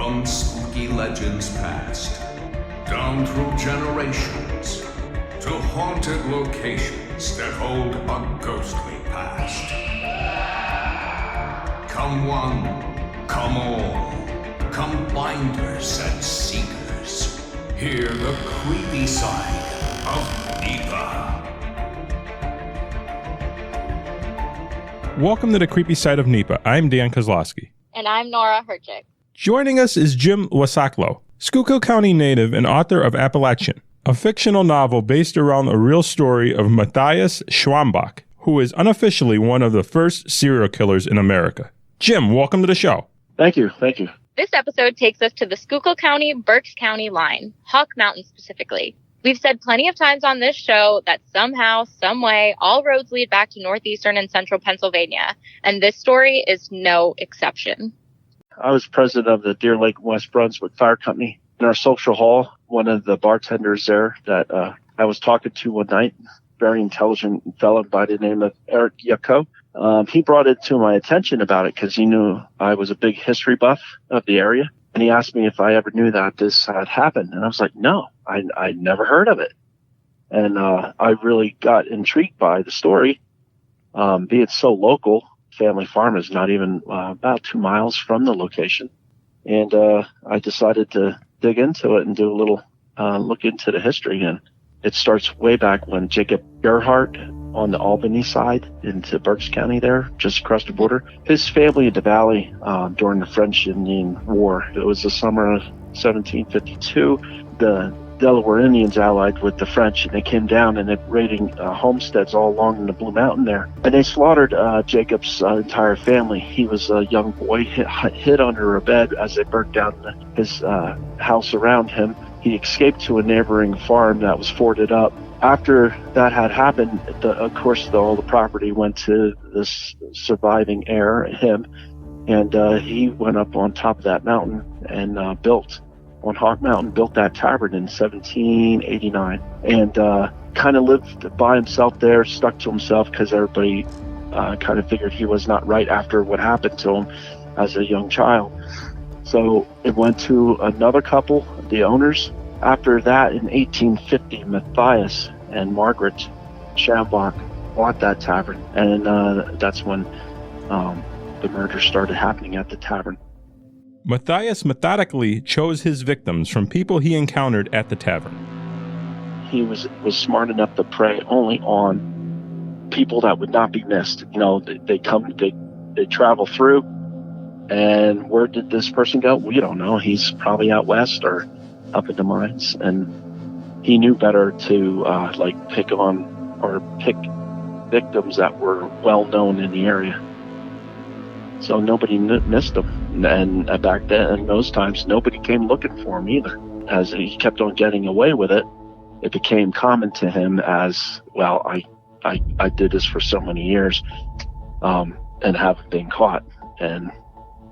From spooky legends past, down through generations, to haunted locations that hold a ghostly past. Come one, come all, come finders and seekers. Hear the creepy side of NEPA. Welcome to the Creepy Side of NEPA. I'm Dan Kozlowski. And I'm Nora Herchik. Joining us is Jim Wosochlo, Schuylkill County native and author of Appalachian, a fictional novel based around a real story of Matthias Schaumboch, who is unofficially one of the first serial killers in America. Jim, welcome to the show. Thank you. This episode takes us to the Schuylkill County, Berks County line, Hawk Mountain specifically. We've said plenty of times on this show that somehow, some way, all roads lead back to northeastern and central Pennsylvania, and this story is no exception. I was president of the Deer Lake, West Brunswick Fire Company. In our social hall, one of the bartenders there that I was talking to one night, very intelligent fellow by the name of Eric Yucko, he brought it to my attention about it because he knew I was a big history buff of the area. And he asked me if I ever knew that this had happened. And I was like, no, I'd never heard of it. And I really got intrigued by the story. Being so local, family farm is not even about 2 miles from the location. And I decided to dig into it and do a little look into the history. And it starts way back when Jacob Gerhardt on the Albany side into Berks County there, just across the border. His family in the valley during the French-Indian War. It was the summer of 1752. The Delaware Indians allied with the French, and they came down and they're raiding homesteads all along in the Blue Mountain there. And they slaughtered Jacob's entire family. He was a young boy, hid under a bed as they burnt down his house around him. He escaped to a neighboring farm that was forded up. After that had happened, of course, all the property went to this surviving heir, him, and he went up on top of that mountain and built on Hawk Mountain, built that tavern in 1789, and kind of lived by himself there, stuck to himself because everybody kind of figured he was not right after what happened to him as a young child. So it went to another couple, the owners. After that, in 1850, Matthias and Margaret Schaumboch bought that tavern, and that's when the murder started happening at the tavern. Matthias methodically chose his victims from people he encountered at the tavern. He was smart enough to prey only on people that would not be missed. You know, they travel through, and where did this person go? We don't know. He's probably out west or up in the mines, and he knew better to pick victims that were well known in the area. So nobody missed him, and back then, in those times, nobody came looking for him either. As he kept on getting away with it, it became common to him as, well, I did this for so many years, and haven't been caught, and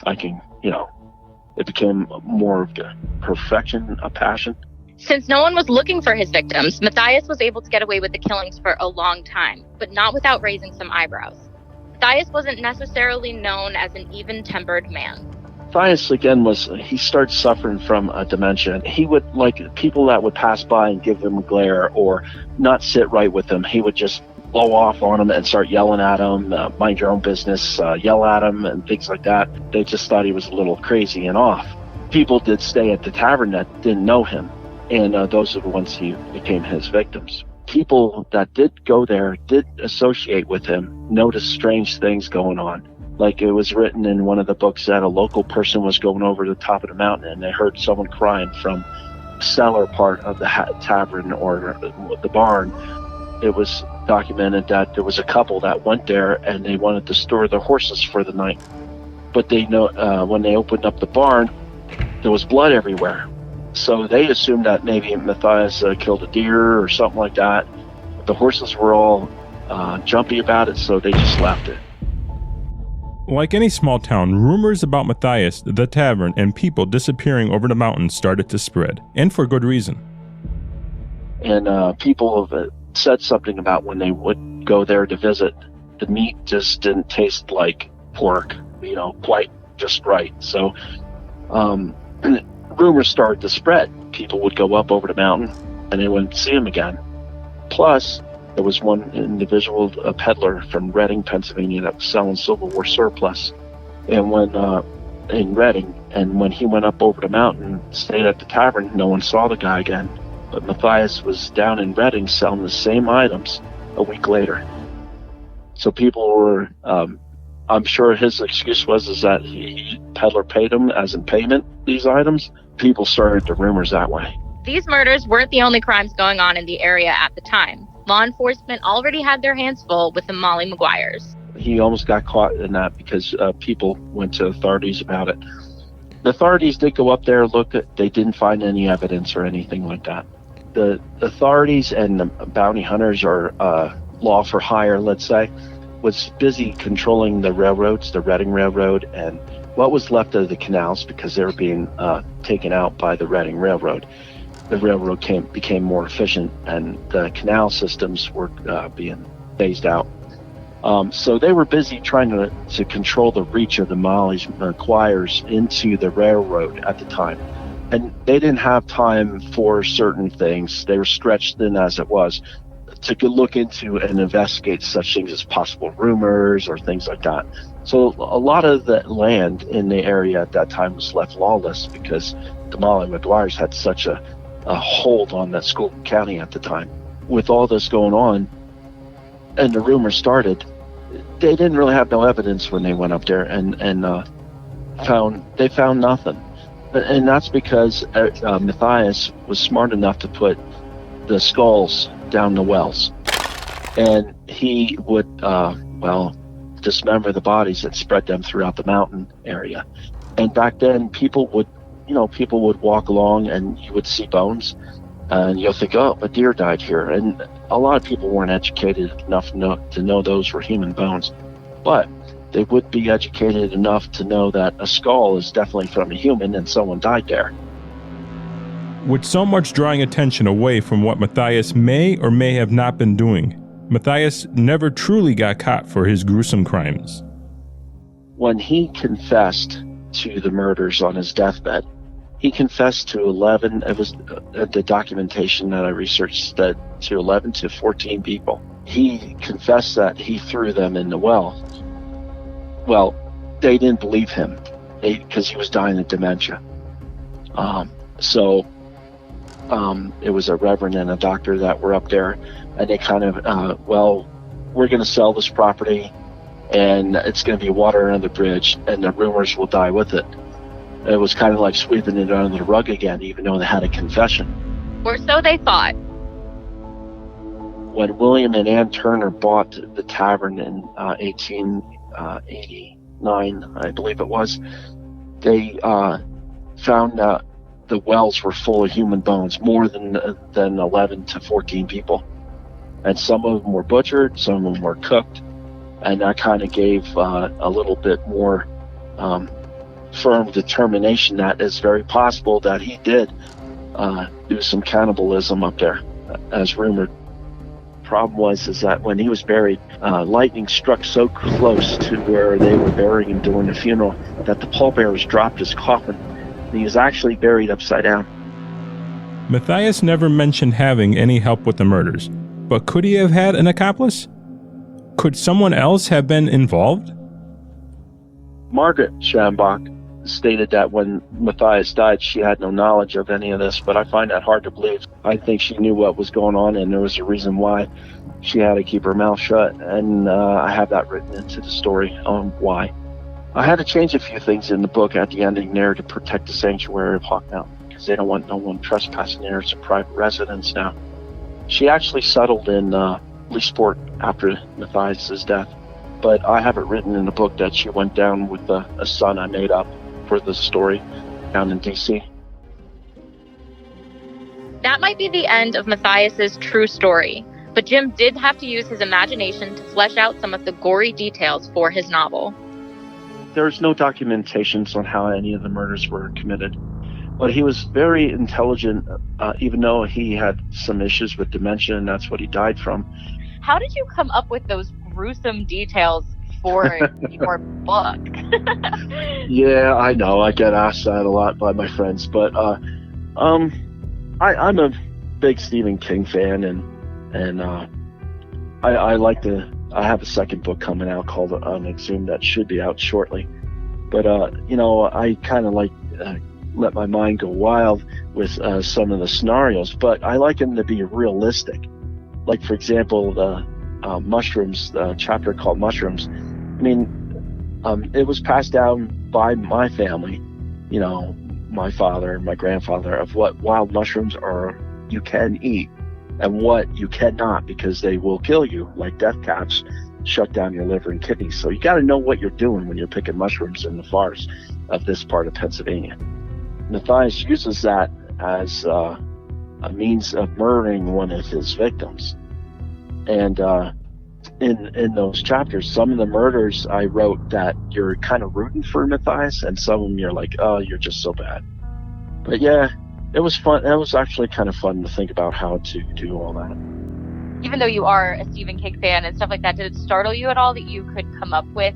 I can, it became more of a perfection, a passion. Since no one was looking for his victims, Matthias was able to get away with the killings for a long time, but not without raising some eyebrows. Matthias wasn't necessarily known as an even-tempered man. Matthias, again, he started suffering from dementia. He would, people that would pass by and give him a glare or not sit right with him, he would just blow off on them and start yelling at them, mind your own business, yell at them and things like that. They just thought he was a little crazy and off. People did stay at the tavern that didn't know him, and those are the ones who became his victims. People that did go there, did associate with him, noticed strange things going on. Like it was written in one of the books that a local person was going over the top of the mountain and they heard someone crying from the cellar part of the tavern or the barn. It was documented that there was a couple that went there and they wanted to store their horses for the night. But they know when they opened up the barn, there was blood everywhere. So they assumed that maybe Matthias killed a deer or something like that. The horses were all jumpy about it, so they just left it. Like any small town, rumors about Matthias, the tavern, and people disappearing over the mountains started to spread, and for good reason. And people have said something about when they would go there to visit, the meat just didn't taste like pork, quite just right. So And rumors started to spread. People would go up over the mountain and they wouldn't see him again. Plus, there was one individual, a peddler from Reading, Pennsylvania, that was selling Civil War surplus. And in Reading, and when he went up over the mountain, stayed at the tavern, no one saw the guy again. But Matthias was down in Reading selling the same items a week later. So people were, I'm sure his excuse was that peddler paid him as in payment these items. People started the rumors that way. These murders weren't the only crimes going on in the area at the time. Law enforcement already had their hands full with the Molly Maguires. He almost got caught in that because people went to authorities about it. The authorities did go up there, they didn't find any evidence or anything like that. The authorities and the bounty hunters, or law for hire, let's say, was busy controlling the railroads, the Reading Railroad, and what was left of the canals, because they were being taken out by the Reading Railroad. The railroad became more efficient, and the canal systems were being phased out. So they were busy trying to control the reach of the Molly Maguires into the railroad at the time. And they didn't have time for certain things. They were stretched thin as it was to look into and investigate such things as possible rumors or things like that. So a lot of the land in the area at that time was left lawless because the Molly Maguires had such a hold on that Schuylkill County at the time. With all this going on and the rumors started, they didn't really have no evidence when they went up there and found nothing. And that's because Matthias was smart enough to put the skulls down the wells. And he would, dismember the bodies and spread them throughout the mountain area. And back then, people would walk along and you would see bones. And you'll think, oh, a deer died here. And a lot of people weren't educated enough to know those were human bones. But they would be educated enough to know that a skull is definitely from a human and someone died there. With so much drawing attention away from what Matthias may or may have not been doing, Matthias never truly got caught for his gruesome crimes. When he confessed to the murders on his deathbed, he confessed to 11, it was the documentation that I researched, that to 11 to 14 people. He confessed that he threw them in the well. Well, they didn't believe him because he was dying of dementia. It was a reverend and a doctor that were up there, and they kind of, we're going to sell this property, and it's going to be water under the bridge, and the rumors will die with it. It was kind of like sweeping it under the rug again, even though they had a confession. Or so they thought. When William and Ann Turner bought the tavern in 1889, I believe it was, they found that the wells were full of human bones, more than 11 to 14 people. And some of them were butchered, some of them were cooked, and that kind of gave a little bit more firm determination that it's very possible that he did do some cannibalism up there, as rumored. Problem is that when he was buried, lightning struck so close to where they were burying him during the funeral that the pallbearers dropped his coffin, and he was actually buried upside down. Matthias never mentioned having any help with the murders, but could he have had an accomplice? Could someone else have been involved? Margaret Schaumboch stated that when Matthias died, she had no knowledge of any of this, but I find that hard to believe. I think she knew what was going on, and there was a reason why she had to keep her mouth shut, and I have that written into the story on why. I had to change a few things in the book at the ending there to protect the sanctuary of Hawk Mountain, because they don't want no one trespassing there. It's a private residence now. She actually settled in Leesport after Matthias's death, but I have it written in the book that she went down with a son I made up for the story down in D.C. That might be the end of Matthias's true story, but Jim did have to use his imagination to flesh out some of the gory details for his novel. There's no documentations on how any of the murders were committed, but he was very intelligent, even though he had some issues with dementia, and that's what he died from. How did you come up with those gruesome details for your book. Yeah, I know. I get asked that a lot by my friends, but I'm a big Stephen King fan, and I like I have a second book coming out called Unexhumed that should be out shortly. But I kind of like let my mind go wild with some of the scenarios, but I like them to be realistic. Like, for example, the mushrooms, the chapter called Mushrooms. I mean, it was passed down by my family, my father and my grandfather, of what wild mushrooms you can eat and what you cannot, because they will kill you, like death caps, shut down your liver and kidneys. So you got to know what you're doing when you're picking mushrooms in the forests of this part of Pennsylvania. Matthias uses that as a means of murdering one of his victims. And in those chapters, some of the murders I wrote that you're kind of rooting for Matthias, and some of them you're like, oh, you're just so bad. But yeah, it was fun. It was actually kind of fun to think about how to do all that. Even though you are a Stephen King fan and stuff like that, did it startle you at all that you could come up with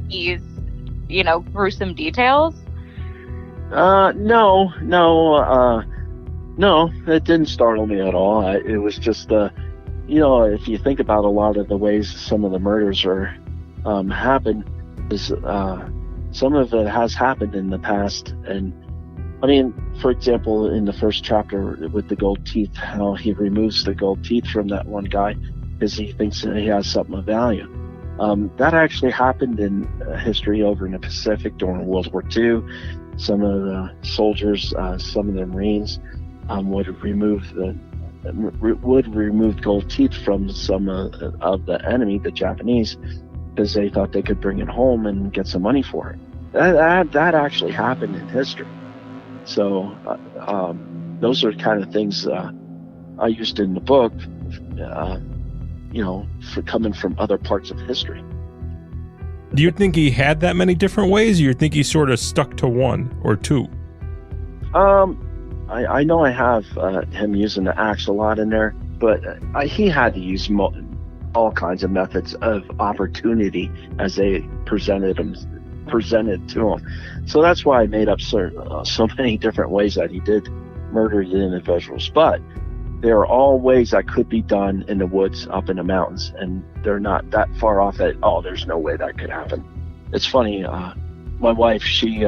these, gruesome details? No, it didn't startle me at all. It was just, if you think about a lot of the ways some of the murders are happen, some of it has happened in the past. And I mean, for example, in the first chapter with the gold teeth, how he removes the gold teeth from that one guy because he thinks that he has something of value. That actually happened in history over in the Pacific during World War II. Some of the soldiers, some of the Marines, would remove gold teeth from some of the enemy, the Japanese, because they thought they could bring it home and get some money for it. That actually happened in history. So those are kind of things I used in the book, for coming from other parts of history. Do you think he had that many different ways, or you think he sort of stuck to one or two? I know I have him using the axe a lot in there, but he had to use all kinds of methods of opportunity as they presented to him. So that's why I made up so many different ways that he did murder the individuals. But they are all ways that could be done in the woods, up in the mountains, and they're not that far off that, there's no way that could happen. It's funny, my wife, she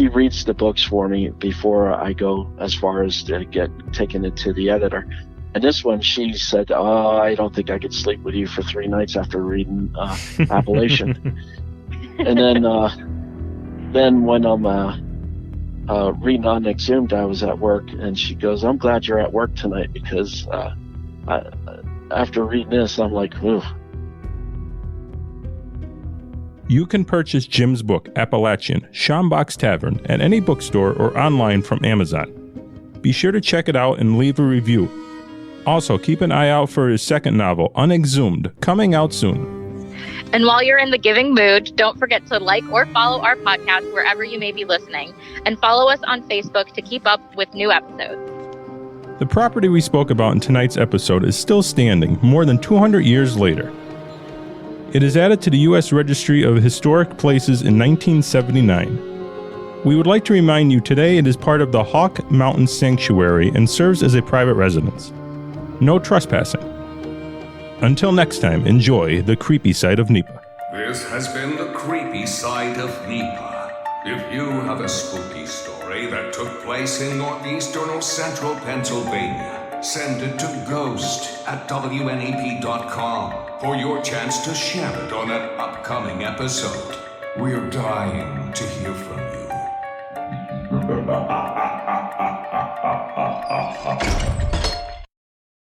reads the books for me before I go as far as to get taken into the editor. And this one, she said, I don't think I could sleep with you for 3 nights after reading Appalachian. And then when I'm reading Unexhumed, I was at work, and she goes, I'm glad you're at work tonight, because after reading this, I'm like, ooh. You can purchase Jim's book, Appalachian, Schaumboch's Tavern, at any bookstore or online from Amazon. Be sure to check it out and leave a review. Also, keep an eye out for his second novel, Unexhumed, coming out soon. And while you're in the giving mood, don't forget to like or follow our podcast wherever you may be listening, and follow us on Facebook to keep up with new episodes. The property we spoke about in tonight's episode is still standing more than 200 years later. It is added to the U.S. Registry of Historic Places in 1979. We would like to remind you today it is part of the Hawk Mountain Sanctuary and serves as a private residence. No trespassing. Until next time, enjoy the Creepy Side of NEPA. This has been the Creepy Side of NEPA. If you have a spooky story that took place in northeastern or central Pennsylvania, send it to ghost@WNEP.com for your chance to share it on an upcoming episode. We're dying to hear from you.